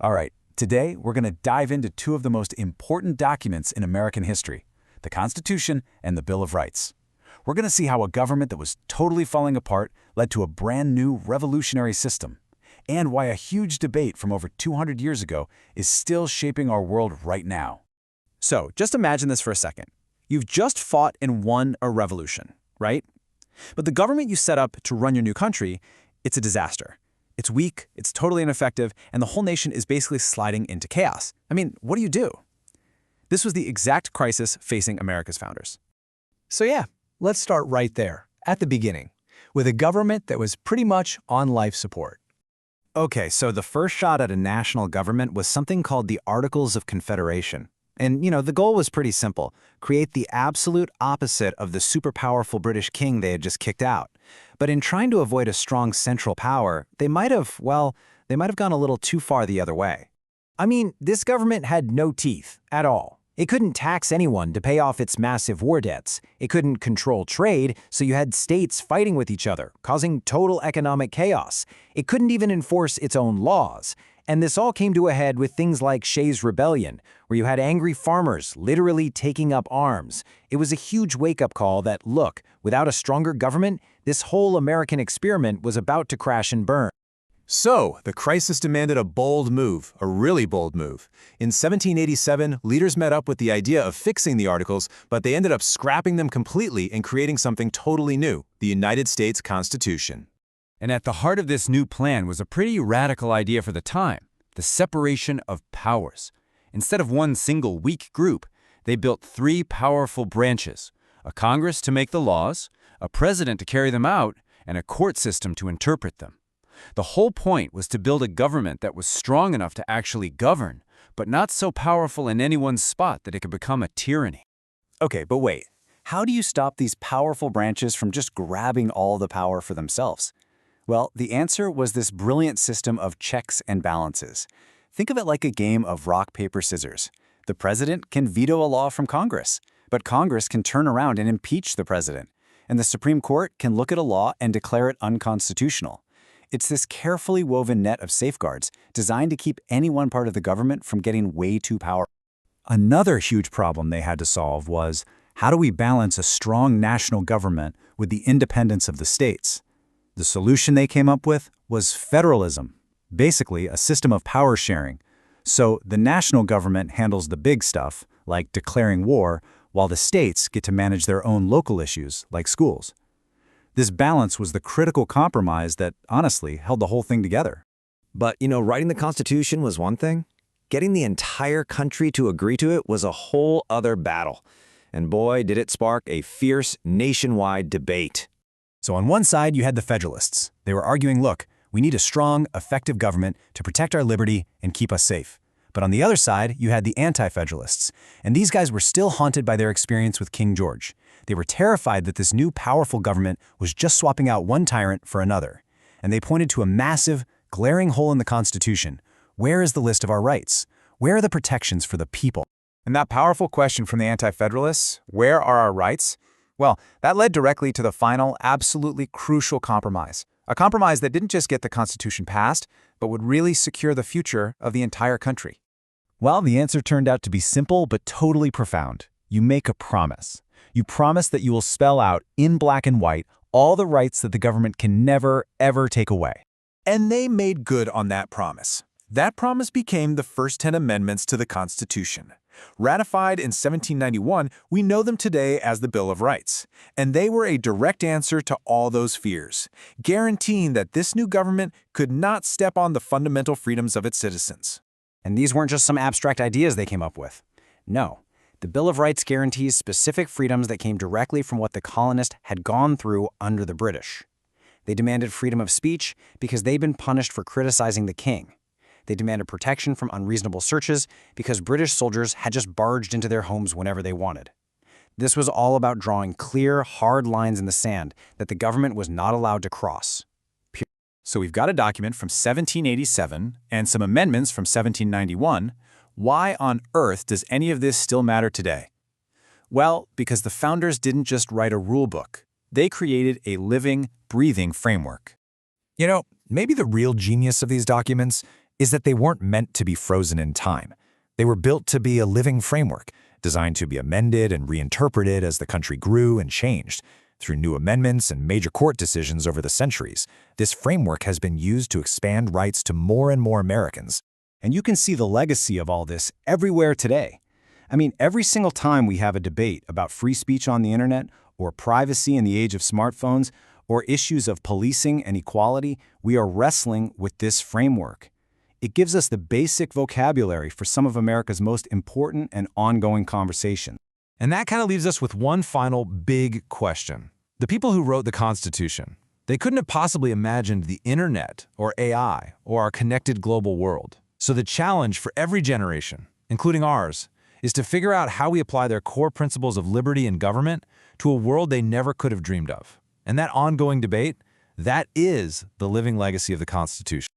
All right, today we're going to dive into two of the most important documents in American history, the Constitution and the Bill of Rights. We're going to see how a government that was totally falling apart led to a brand new revolutionary system, and why a huge debate from over 200 years ago is still shaping our world right now. So, just imagine this for a second. You've just fought and won a revolution, right? But the government you set up to run your new country, it's a disaster. It's weak, it's totally ineffective, and the whole nation is basically sliding into chaos. I mean, what do you do? This was the exact crisis facing America's founders. So yeah, let's start right there, at the beginning, with a government that was pretty much on life support. Okay, so the first shot at a national government was something called the Articles of Confederation. And, the goal was pretty simple: create the absolute opposite of the super powerful British king they had just kicked out. But in trying to avoid a strong central power, they might have gone a little too far the other way. I mean, this government had no teeth at all. It couldn't tax anyone to pay off its massive war debts. It couldn't control trade, so you had states fighting with each other, causing total economic chaos. It couldn't even enforce its own laws. And this all came to a head with things like Shays' Rebellion, where you had angry farmers literally taking up arms. It was a huge wake-up call that, look, without a stronger government, this whole American experiment was about to crash and burn. So, the crisis demanded a bold move, a really bold move. In 1787, leaders met up with the idea of fixing the Articles, but they ended up scrapping them completely and creating something totally new, the United States Constitution. And at the heart of this new plan was a pretty radical idea for the time: the separation of powers. Instead of one single weak group, they built three powerful branches: a Congress to make the laws, a president to carry them out, and a court system to interpret them. The whole point was to build a government that was strong enough to actually govern, but not so powerful in any one spot that it could become a tyranny. Okay, but wait. How do you stop these powerful branches from just grabbing all the power for themselves? Well, the answer was this brilliant system of checks and balances. Think of it like a game of rock, paper, scissors. The president can veto a law from Congress, but Congress can turn around and impeach the president, and the Supreme Court can look at a law and declare it unconstitutional. It's this carefully woven net of safeguards designed to keep any one part of the government from getting way too powerful. Another huge problem they had to solve was, how do we balance a strong national government with the independence of the states? The solution they came up with was federalism, basically a system of power sharing. So the national government handles the big stuff, like declaring war, while the states get to manage their own local issues, like schools. This balance was the critical compromise that, honestly, held the whole thing together. But, writing the Constitution was one thing. Getting the entire country to agree to it was a whole other battle. And boy, did it spark a fierce nationwide debate. So on one side, you had the Federalists. They were arguing, look, we need a strong, effective government to protect our liberty and keep us safe. But on the other side, you had the Anti-Federalists. And these guys were still haunted by their experience with King George. They were terrified that this new powerful government was just swapping out one tyrant for another. And they pointed to a massive, glaring hole in the Constitution. Where is the list of our rights? Where are the protections for the people? And that powerful question from the Anti-Federalists, where are our rights? Well, that led directly to the final, absolutely crucial compromise. A compromise that didn't just get the Constitution passed, but would really secure the future of the entire country. Well, the answer turned out to be simple but totally profound. You make a promise. You promise that you will spell out, in black and white, all the rights that the government can never, ever take away. And they made good on that promise. That promise became the first 10 amendments to the Constitution. Ratified in 1791, we know them today as the Bill of Rights. And they were a direct answer to all those fears, guaranteeing that this new government could not step on the fundamental freedoms of its citizens. And these weren't just some abstract ideas they came up with. No. The Bill of Rights guarantees specific freedoms that came directly from what the colonists had gone through under the British. They demanded freedom of speech because they'd been punished for criticizing the king. They demanded protection from unreasonable searches because British soldiers had just barged into their homes whenever they wanted. This was all about drawing clear, hard lines in the sand that the government was not allowed to cross. So we've got a document from 1787 and some amendments from 1791. Why on earth does any of this still matter today? Well, because the founders didn't just write a rule book. They created a living, breathing framework. Maybe the real genius of these documents is that they weren't meant to be frozen in time. They were built to be a living framework, designed to be amended and reinterpreted as the country grew and changed. Through new amendments and major court decisions over the centuries, this framework has been used to expand rights to more and more Americans. And you can see the legacy of all this everywhere today. I mean, every single time we have a debate about free speech on the internet, or privacy in the age of smartphones, or issues of policing and equality, we are wrestling with this framework. It gives us the basic vocabulary for some of America's most important and ongoing conversations. And that kind of leaves us with one final big question. The people who wrote the Constitution, they couldn't have possibly imagined the internet or AI or our connected global world. So the challenge for every generation, including ours, is to figure out how we apply their core principles of liberty and government to a world they never could have dreamed of. And that ongoing debate, that is the living legacy of the Constitution.